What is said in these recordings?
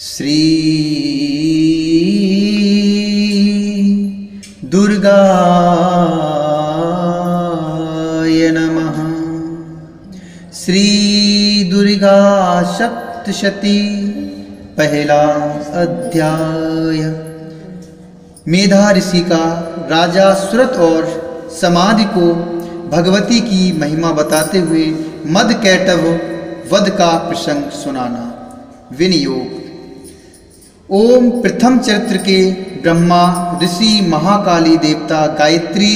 श्री दुर्गाय नमः। श्री दुर्गा सप्तशती पहला अध्याय। मेधा ऋषि का राजा सुरत और समाधि को भगवती की महिमा बताते हुए मदकैटभ वध का प्रसंग सुनाना। विनियोग। ओम प्रथम चरित्र के ब्रह्मा ऋषि महाकाली देवता गायत्री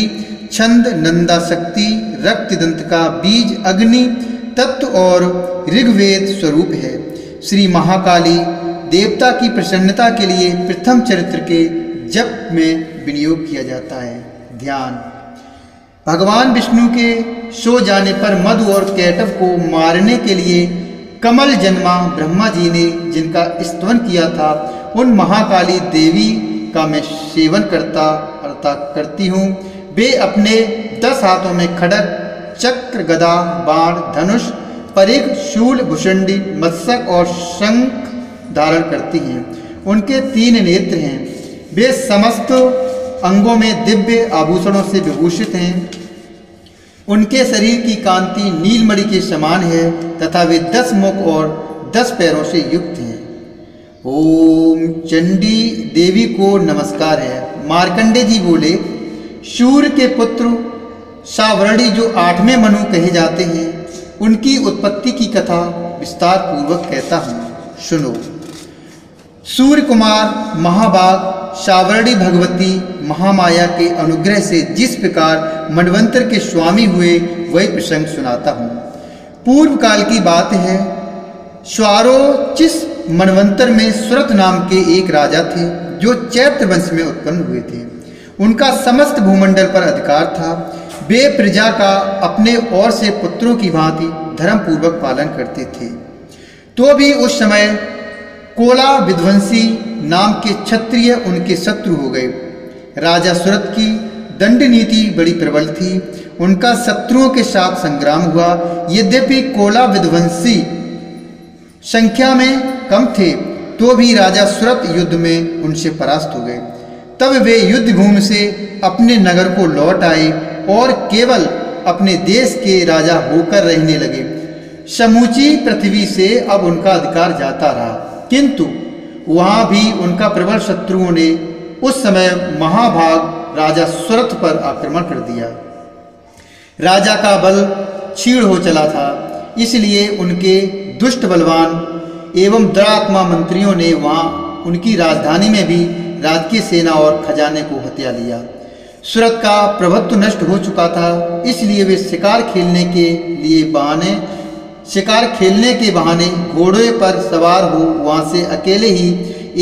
छंद नंदा शक्ति रक्तदंत का बीज अग्नि तत्व और ऋग्वेद स्वरूप है। श्री महाकाली देवता की प्रसन्नता के लिए प्रथम चरित्र के जप में विनियोग किया जाता है। ध्यान। भगवान विष्णु के सो जाने पर मधु और कैटभ को मारने के लिए कमल जन्मा ब्रह्मा जी ने जिनका स्तवन किया था, उन महाकाली देवी का मैं सेवन करती हूँ। वे अपने 10 हाथों में खड्ग चक्र गदा बाण धनुष परिघ शूल भुषंडी मत्सक और शंख धारण करती हैं। उनके 3 नेत्र हैं। वे समस्त अंगों में दिव्य आभूषणों से विभूषित हैं। उनके शरीर की कांति नीलमणि के समान है तथा वे 10 मुख और 10 पैरों से युक्त हैं। ओम चंडी देवी को नमस्कार है। मार्कंडे जी बोले, सूर्य के पुत्र सावर्णी जो 8वें मनु कहे जाते हैं, उनकी उत्पत्ति की कथा विस्तार पूर्वक कहता हूँ, सुनो। सूर्य कुमार महाभाग सावर्णी भगवती महामाया के अनुग्रह से जिस प्रकार मनवंतर के स्वामी हुए, वही प्रसंग सुनाता हूँ। पूर्व काल की बात है। स्वारोचिस मनवंतर में सुरत नाम के एक राजा थे, जो चैत्र वंश में उत्पन्न हुए थे। उनका समस्त भूमंडल पर अधिकार था। वे प्रजा का अपने और से पुत्रों की भांति धर्म पूर्वक पालन करते थे। तो भी उस समय कोला विध्वंसी नाम के क्षत्रिय उनके शत्रु हो गए। राजा सुरत की दंड नीति बड़ी प्रबल थी। उनका शत्रुओं के साथ संग्राम हुआ। यद्यपि कोला विध्वंसी संख्या में कम थे, तो भी राजा सुरत युद्ध में उनसे परास्त हो गए। तब वे युद्ध भूमि से अपने नगर को लौट आए और केवल अपने देश के राजा होकर रहने लगे। समूची पृथ्वी से अब उनका अधिकार जाता रहा, किंतु वहां भी उनका प्रबल शत्रुओं ने उस समय महाभाग राजा सुरत पर आक्रमण कर दिया। राजा का बल क्षीण हो चला था, इसलिए उनके दुष्ट बलवान एवं दुरात्मा मंत्रियों ने वहां उनकी राजधानी में भी राजकीय सेना और खजाने को हत्या लिया। सुरत का प्रभुत्व नष्ट हो चुका था, इसलिए वे शिकार खेलने के बहाने घोड़े पर सवार हो वहां से अकेले ही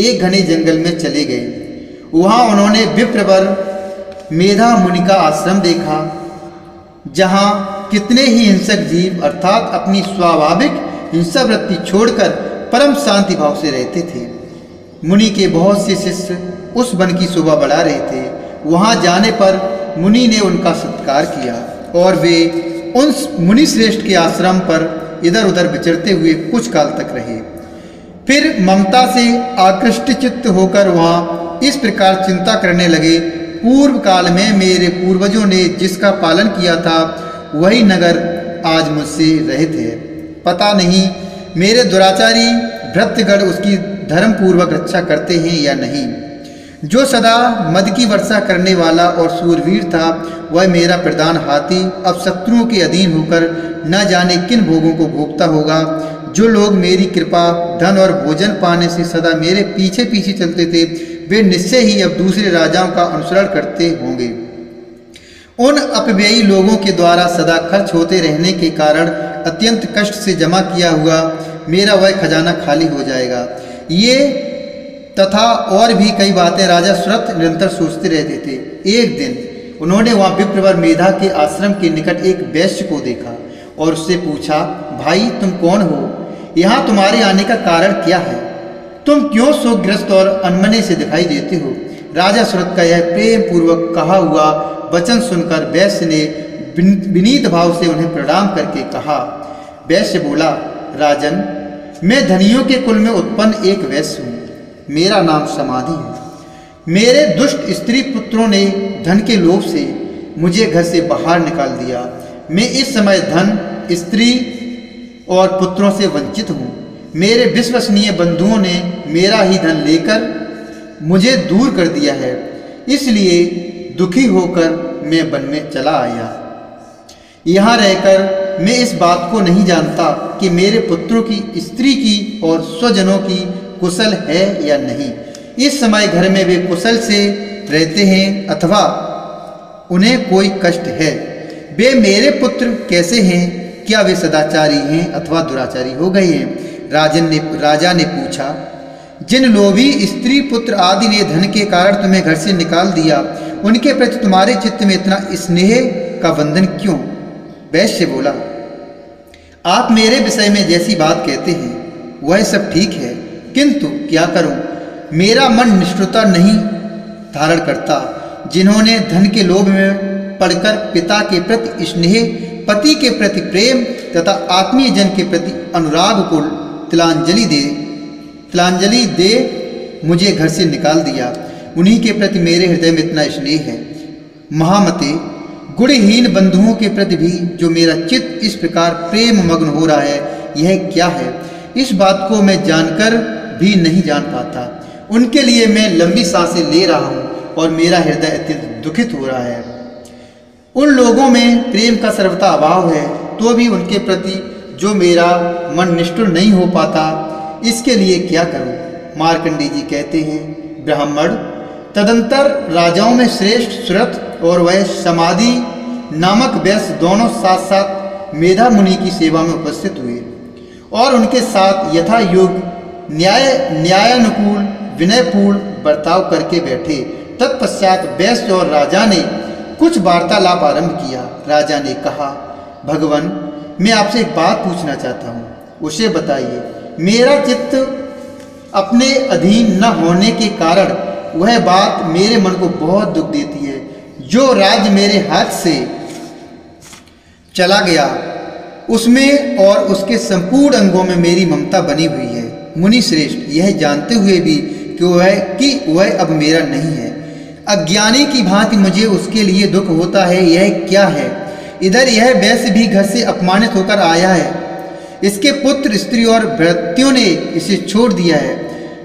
एक घने जंगल में चले गए। वहां उन्होंने विप्रवर मेधा मुनि का आश्रम देखा, जहां कितने ही हिंसक जीव अर्थात अपनी स्वाभाविक हिंसा वृत्ति छोड़कर परम शांति भाव से रहते थे। मुनि के बहुत से शिष्य उस वन की शोभा बढ़ा रहे थे। वहां जाने पर मुनि ने उनका सत्कार किया और वे उन मुनि श्रेष्ठ के आश्रम पर इधर उधर विचरते हुए कुछ काल तक रहे। फिर ममता से आकृष्ट चित्त होकर वहां इस प्रकार चिंता करने लगे, पूर्व काल में मेरे पूर्वजों ने जिसका पालन किया था, वही नगर आज मुझसे रहित है। पता नहीं मेरे दुराचारी भृत्यगण उसकी धर्म पूर्वक रक्षा करते हैं या नहीं। जो सदा मद की वर्षा करने वाला और सूरवीर था, वह मेरा प्रधान हाथी अब शत्रुओं के अधीन होकर न जाने किन भोगों को भोगता होगा। जो लोग मेरी कृपा धन और भोजन पाने से सदा मेरे पीछे पीछे चलते थे, वे निश्चय ही अब दूसरे राजाओं का अनुसरण करते होंगे। उन अपव्ययी लोगों के द्वारा सदा खर्च होते रहने के कारण अत्यंत कष्ट से जमा किया हुआ मेरा वह खजाना खाली हो जाएगा। ये तथा और भी कई बातें राजा सुरत निरंतर सोचते रहते थे। एक दिन उन्होंने वहां विप्रवर मेधा के आश्रम के निकट एक वैश्य को देखा और उससे पूछा, भाई तुम कौन हो? यहाँ तुम्हारे आने का कारण क्या है? तुम क्यों शोकग्रस्त और अनमने से दिखाई देते हो? राजा सुरत का यह प्रेम पूर्वक कहा हुआ वचन सुनकर वैश्य ने विनीत भाव से उन्हें प्रणाम करके कहा। वैश्य बोला, राजन, मैं धनियों के कुल में उत्पन्न एक वैश्य हूँ। मेरा नाम समाधि है। मेरे दुष्ट स्त्री पुत्रों ने धन के लोभ से मुझे घर से बाहर निकाल दिया। मैं इस समय धन, स्त्री और पुत्रों से वंचित हूँ। मेरे विश्वसनीय बंधुओं ने मेरा ही धन लेकर मुझे दूर कर दिया है, इसलिए दुखी होकर मैं वन में चला आया। यहाँ रहकर मैं इस बात को नहीं जानता कि मेरे पुत्रों की, स्त्री की और स्वजनों की कुशल है या नहीं। इस समय घर में वे कुशल से रहते हैं अथवा उन्हें कोई कष्ट है। वे मेरे पुत्र कैसे हैं? क्या वे सदाचारी हैं अथवा दुराचारी हो गए हैं? राजा ने पूछा, जिन लोभी स्त्री पुत्र आदि ने धन के कारण तुम्हें घर से निकाल दिया, उनके प्रति तुम्हारे चित्त में इतना स्नेह का बंधन क्यों? वैश्य बोला, आप मेरे विषय में जैसी बात कहते हैं वह सब ठीक है, किंतु क्या करूं, मेरा मन निष्ठुरता नहीं धारण करता। जिन्होंने धन के लोभ में पड़कर पिता के प्रति स्नेह, पति के प्रति प्रेम तथा आत्मीय जन के प्रति अनुराग को तिलांजलि दे मुझे घर से निकाल दिया, उन्हीं के प्रति मेरे हृदय में इतना स्नेह है। महामते, गुणहीन बंधुओं के प्रति भी जो मेरा चित्त इस प्रकार प्रेम मग्न हो रहा है, यह क्या है? इस बात को मैं जानकर भी नहीं जान पाता। उनके लिए मैं लंबी सांसें ले रहा हूँ और मेरा हृदय अत्यंत दुखित हो रहा है। उन लोगों में प्रेम का सर्वथा अभाव है, तो भी उनके प्रति जो मेरा मन निष्ठुर नहीं हो पाता, इसके लिए क्या करूं? मार्कंडेय जी कहते हैं, ब्राह्मण तदंतर राजाओं में श्रेष्ठ सुरथ और वह समाधि नामक वैश्य दोनों साथ साथ मेधा मुनि की सेवा में उपस्थित हुए और उनके साथ यथा योग न्यायानुकूल विनयपूर्ण बर्ताव करके बैठे। तत्पश्चात वैश्य और राजा ने कुछ वार्तालाप आरंभ किया। राजा ने कहा, भगवान, मैं आपसे एक बात पूछना चाहता हूँ, उसे बताइए। मेरा चित्त अपने अधीन न होने के कारण वह बात मेरे मन को बहुत दुख देती है। जो राज्य मेरे हाथ से चला गया, उसमें और उसके संपूर्ण अंगों में मेरी ममता बनी हुई है। मुनि श्रेष्ठ, यह जानते हुए भी कि वह अब मेरा नहीं है, अज्ञानी की भांति मुझे उसके लिए दुख होता है, यह क्या है? इधर यह वैश्य भी घर से अपमानित होकर आया है, इसके पुत्र, स्त्री और भृत्यों ने इसे छोड़ दिया है,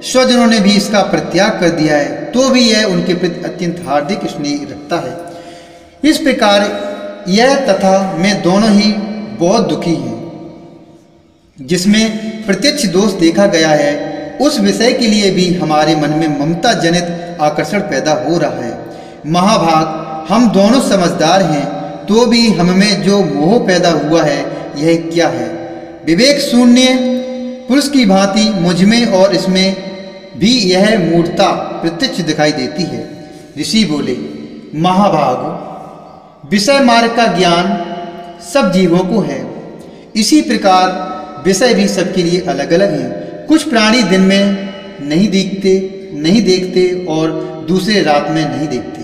स्वजनों ने भी इसका परित्याग कर दिया है, तो भी यह उनके प्रति अत्यंत हार्दिक स्नेह रखता है। इस प्रकार यह तथा मैं दोनों ही बहुत दुखी हैं। जिसमें प्रत्यक्ष दोष देखा गया है, उस विषय के लिए भी हमारे मन में ममता जनित आकर्षण पैदा हो रहा है। महाभाग, हम दोनों समझदार हैं, तो भी हम में जो मोह पैदा हुआ है, यह क्या है? विवेक शून्य पुरुष की भांति मुझ में और इसमें भी यह मूर्खता प्रत्यक्ष दिखाई देती है। ऋषि बोले, महाभाग, विषय मार्ग का ज्ञान सब जीवों को है, इसी प्रकार विषय भी सबके लिए अलग अलग हैं। कुछ प्राणी दिन में नहीं देखते और दूसरे रात में नहीं देखते,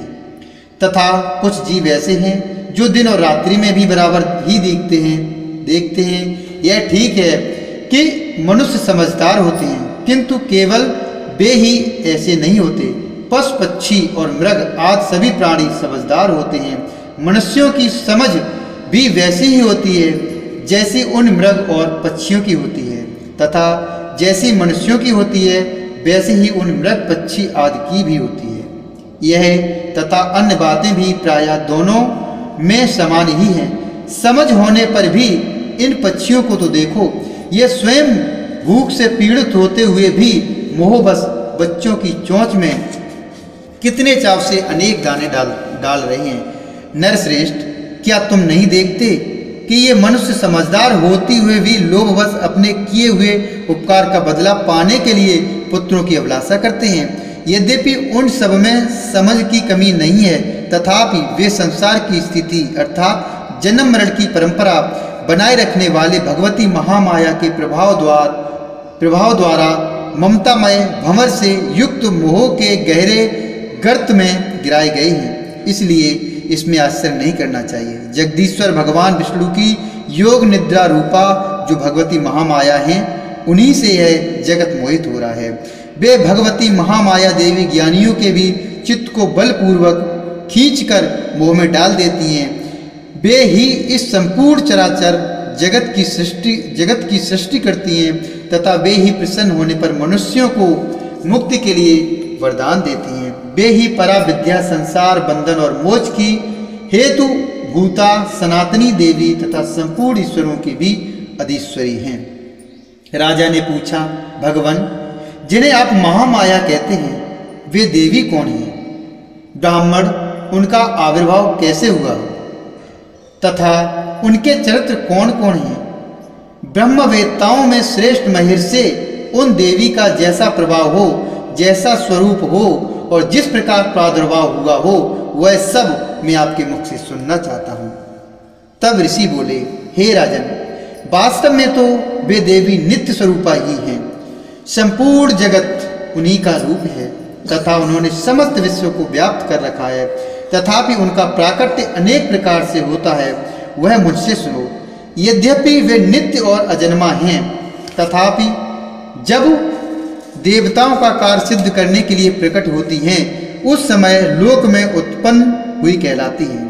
तथा कुछ जीव ऐसे हैं जो दिन और रात्रि में भी बराबर ही देखते हैं। यह ठीक है कि मनुष्य समझदार होते हैं, किंतु केवल वे ही ऐसे नहीं होते। पशु, पक्षी और मृग आदि सभी प्राणी समझदार होते हैं। मनुष्यों की समझ भी वैसी ही होती है जैसी उन मृग और पक्षियों की होती है, तथा जैसी मनुष्यों की होती है वैसे ही उन मृग, पक्षी आदि की भी होती है। यह तथा अन्य बातें भी प्रायः दोनों में समान ही हैं। समझ होने पर भी इन पक्षियों को तो देखो, ये स्वयं भूख से पीड़ित होते हुए भी मोहबस बच्चों की चोंच में कितने चाव से अनेक दाने डाल रहे हैं। नरश्रेष्ठ, क्या तुम नहीं देखते कि ये मनुष्य समझदार होते हुए भी लोभवश अपने किए हुए उपकार का बदला पाने के लिए पुत्रों की अभिलाषा करते हैं? यद्यपि उन सब में समझ की कमी नहीं है, तथापि वे संसार की स्थिति अर्थात जन्म मरण की परंपरा बनाए रखने वाले भगवती महामाया के प्रभाव द्वारा ममतामय भंवर से युक्त मोह के गहरे गर्त में गिराए गए हैं। इसलिए इसमें आश्चर्य नहीं करना चाहिए। जगदीश्वर भगवान विष्णु की योग निद्रा रूपा जो भगवती महामाया हैं, उन्हीं से यह जगत मोहित हो रहा है। वे भगवती महामाया देवी ज्ञानियों के भी चित्त को बलपूर्वक खींचकर मोह में डाल देती हैं। वे ही इस संपूर्ण चराचर जगत की सृष्टि करती हैं तथा वे ही प्रसन्न होने पर मनुष्यों को मुक्ति के लिए वरदान देती हैं। वे ही परा विद्या, संसार बंधन और मोक्ष की हेतु भूता सनातनी देवी तथा संपूर्ण ईश्वरों की भी अधीश्वरी हैं। राजा ने पूछा, भगवान, जिन्हें आप महामाया कहते हैं वे देवी कौन हैं? ब्राह्मण, उनका आविर्भाव कैसे हुआ तथा उनके चरित्र कौन कौन हैं? ब्रह्मवेत्ताओं में श्रेष्ठ महर्षि उन देवी का जैसा प्रभाव हो, जैसा स्वरूप हो और जिस प्रकार प्रादुर्भाव हुआ हो, वह सब मैं आपके मुख से सुनना चाहता हूँ। तब ऋषि बोले, हे राजन, वास्तव में तो वे देवी नित्य स्वरूपा ही हैं। संपूर्ण जगत उन्हीं का रूप है तथा उन्होंने समस्त विश्व को व्याप्त कर रखा है। तथापि उनका प्राकट्य अनेक प्रकार से होता है, वह मुझसे सुनो। यद्यपि वे नित्य और अजन्मा हैं, तथापि जब देवताओं का कार्य सिद्ध करने के लिए प्रकट होती हैं, उस समय लोक में उत्पन्न हुई कहलाती हैं।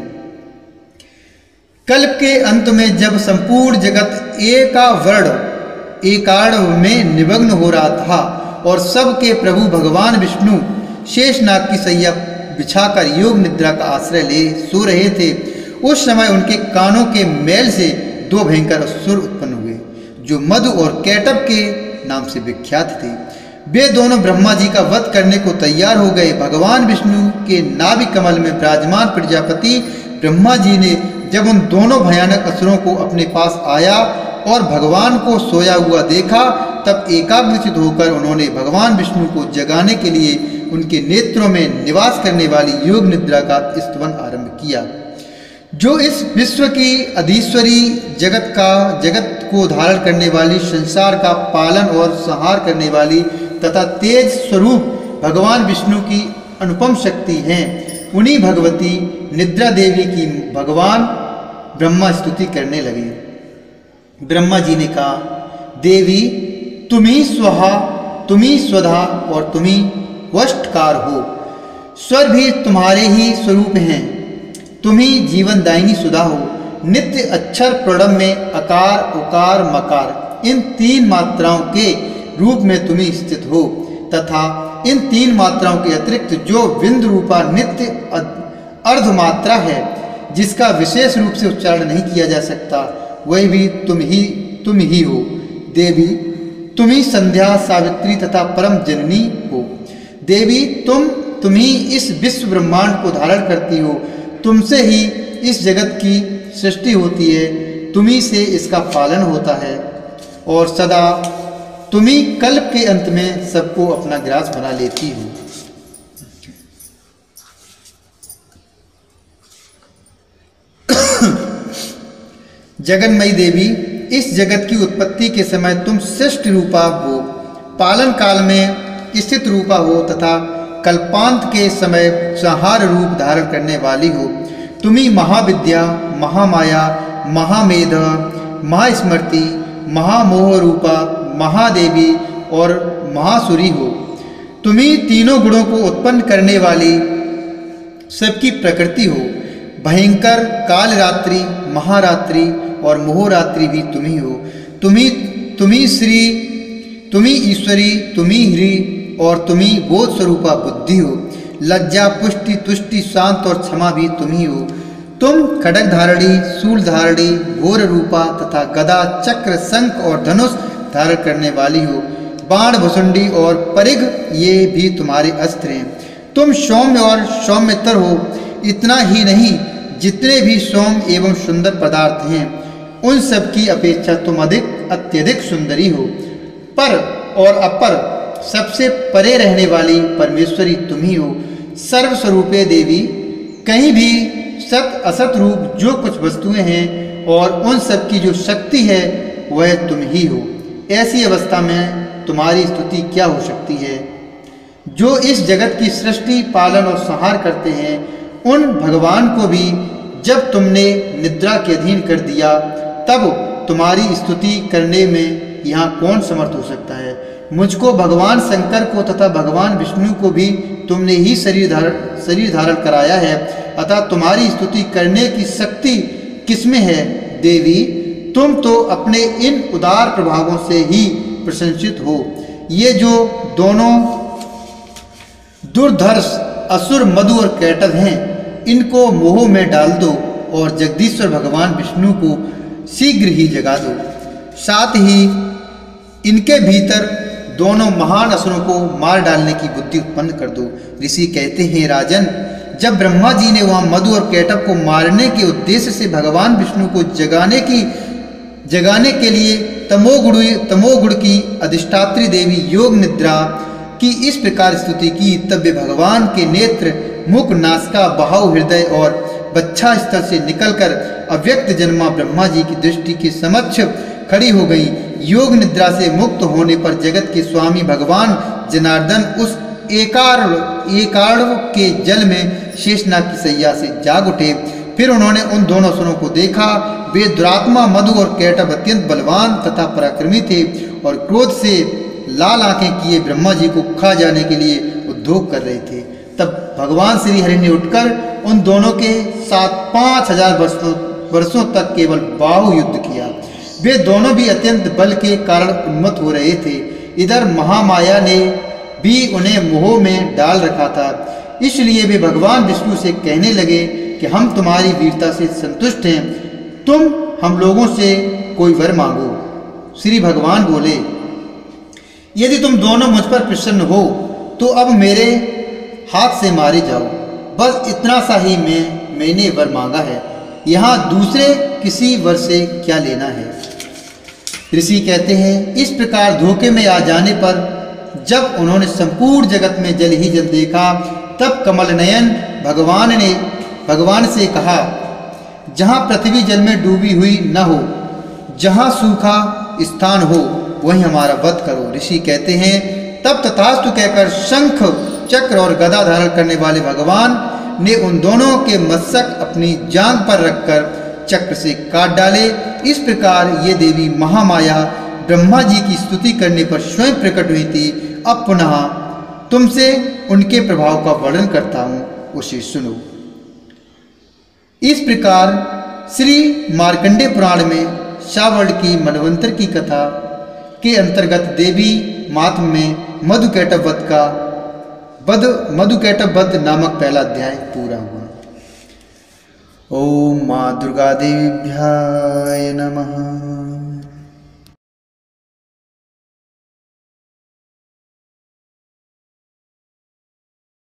कल्प के अंत में जब संपूर्ण जगत एकार्ण में निमग्न हो रहा था और सबके प्रभु भगवान विष्णु शेषनाग की सैया बिछाकर योग निद्रा का आश्रय ले सो रहे थे, उस समय उनके कानों के मैल से दो भयंकर असुर उत्पन्न हुए, जो मधु और कैटभ के नाम से विख्यात थे। वे दोनों ब्रह्मा जी का वध करने को तैयार हो गए। भगवान विष्णु के नाभि कमल में विराजमान प्रजापति ब्रह्मा जी ने जब उन दोनों भयानक असुरों को अपने पास आया और भगवान को सोया हुआ देखा, तब एकाग्रचित होकर उन्होंने भगवान विष्णु को जगाने के लिए उनके नेत्रों में निवास करने वाली योग निद्रा का स्तवन आरंभ किया। जो इस विश्व की अधीश्वरी, जगत को धारण करने वाली, संसार का पालन और संहार करने वाली तथा तेज स्वरूप भगवान विष्णु की अनुपम शक्ति हैं, उन्हीं भगवती निद्रा देवी की भगवान ब्रह्मा स्तुति करने लगे। ब्रह्मा जी ने कहा, देवी, तुम ही स्वाहा, तुम ही स्वधा और तुम ही वष्टकार हो। स्वर भी तुम्हारे ही स्वरूप हैं। तुम ही जीवन दायिनी सुधा हो। नित्य अक्षर प्रणव में अकार, उकार, मकार, इन तीन मात्राओं के रूप में तुम ही स्थित हो तथा इन तीन मात्राओं के अतिरिक्त जो विंद रूपा नित्य अर्धमात्रा है, जिसका विशेष रूप से उच्चारण नहीं किया जा सकता, वह भी तुम ही हो। देवी, तुम ही संध्या, सावित्री तथा परम जननी हो। देवी, तुम ही इस विश्व ब्रह्मांड को धारण करती हो। तुमसे ही इस जगत की सृष्टि होती है, तुम ही से इसका पालन होता है और सदा तुम ही कल्प के अंत में सबको अपना ग्रास बना लेती हो। जगन्मयी देवी, इस जगत की उत्पत्ति के समय तुम सृष्टि रूपा हो, पालन काल में स्थित रूपा हो तथा कल्पांत के समय संहार रूप धारण करने वाली हो। तुम ही महाविद्या, महामाया, महामेध, महास्मृति, महामोह रूपा, महादेवी और महासुरी हो। तुम ही तीनों गुणों को उत्पन्न करने वाली सबकी प्रकृति हो। भयंकर कालरात्रि, महारात्रि और मोहरात्रि भी तुम ही हो। तुम ही श्री, तुम ही ईश्वरी, तुम ही ह्री और तुम ही बोध स्वरूपा बुद्धि हो। लज्जा, पुष्टि, तुष्टि, शांत और क्षमा भी तुम ही हो। तुम खड्ग धारणी, शूल धारणी, घोर रूपा तथा गदा, चक्र, शंख और धनुष धारण करने वाली हो। बाण, भुसुंडी और परिघ ये भी तुम्हारे अस्त्र हैं। तुम सौम्य और सौम्यतर हो। इतना ही नहीं, जितने भी सौम्य एवं सुंदर पदार्थ हैं, उन सब की अपेक्षा तुम अत्यधिक सुंदरी हो। पर और अपर, सबसे परे रहने वाली परमेश्वरी तुम ही हो। सर्वस्वरूपे देवी, कहीं भी सत असत रूप जो कुछ वस्तुएं हैं और उन सब की जो शक्ति है, वह तुम ही हो। ऐसी अवस्था में तुम्हारी स्तुति क्या हो सकती है? जो इस जगत की सृष्टि, पालन और संहार करते हैं, उन भगवान को भी जब तुमने निद्रा के अधीन कर दिया, तब तुम्हारी स्तुति करने में यहाँ कौन समर्थ हो सकता है? मुझको, भगवान शंकर को तथा भगवान विष्णु को भी तुमने ही शरीर धारण कराया है, अतः तुम्हारी स्तुति करने की शक्ति किसमें है देवी? तुम तो अपने इन उदार प्रभावों से ही प्रशंसित हो। ये जो दोनों दुर्धर्ष असुर मधु और कैटभ हैं, इनको मोह में डाल दो और जगदीश्वर भगवान विष्णु को शीघ्र ही जगा दो। साथ ही इनके भीतर दोनों महान असुरों को मार डालने की बुद्धि उत्पन्न कर दो। ऋषि कहते हैं, राजन, जब ब्रह्मा जी ने वहां मधु और कैटभ को मारने के उद्देश्य से भगवान विष्णु को जगाने के लिए तमोगुण की अधिष्ठात्री देवी योग निद्रा की इस प्रकार स्तुति की, तब वे भगवान के नेत्र, मुख, नासिका, बाहु, हृदय और बच्छा स्थल से निकलकर अव्यक्त जन्मा ब्रह्मा जी की दृष्टि के समक्ष खड़ी हो गई। योग निद्रा से मुक्त होने पर जगत के स्वामी भगवान जनार्दन उस एकार्णव के जल में शेषनाग की सैया से जाग उठे। फिर उन्होंने उन दोनों असुरों को देखा। वे दुरात्मा मधु और कैटभ अत्यंत बलवान तथा पराक्रमी थे और क्रोध से लाल आंखें किए ब्रह्मा जी को खा जाने के लिए उद्योग कर रहे थे। तब भगवान श्री हरि ने उठकर उन दोनों के साथ 5000 वर्षों तक केवल बाहु युद्ध किया। वे दोनों भी अत्यंत बल के कारण उन्मत्त हो रहे थे। इधर महामाया ने भी उन्हें मोह में डाल रखा था, इसलिए वे भगवान विष्णु से कहने लगे कि हम तुम्हारी वीरता से संतुष्ट हैं, तुम हम लोगों से कोई वर मांगो। श्री भगवान बोले, यदि तुम दोनों मुझ पर प्रसन्न हो तो अब मेरे हाथ से मारे जाओ। बस इतना सा ही मैंने वर मांगा है, यहाँ दूसरे किसी वर से क्या लेना है। ऋषि कहते हैं, इस प्रकार धोखे में आ जाने पर जब उन्होंने संपूर्ण जगत में जल ही जल देखा, तब कमल नयन भगवान से कहा, जहाँ पृथ्वी जल में डूबी हुई न हो, जहाँ सूखा स्थान हो, वहीं हमारा वध करो। ऋषि कहते हैं, तब तथास्तु कहकर शंख, चक्र और गदा धारण करने वाले भगवान ने उन दोनों के मस्तक अपनी जांघ पर रखकर चक्र से काट डाले। इस प्रकार ये देवी महामाया ब्रह्मा जी की स्तुति करने पर स्वयं प्रकट हुई थी। अब पुनः तुमसे उनके प्रभाव का वर्णन करता हूँ, उसे सुनो। इस प्रकार श्री मार्कंडेय पुराण में शावड़ की मनवंतर की कथा के अंतर्गत देवी महात्म्य में मधुकैटभ वध नामक पहला अध्याय पूरा हुआ। ओम माँ दुर्गा देव्याय नमः।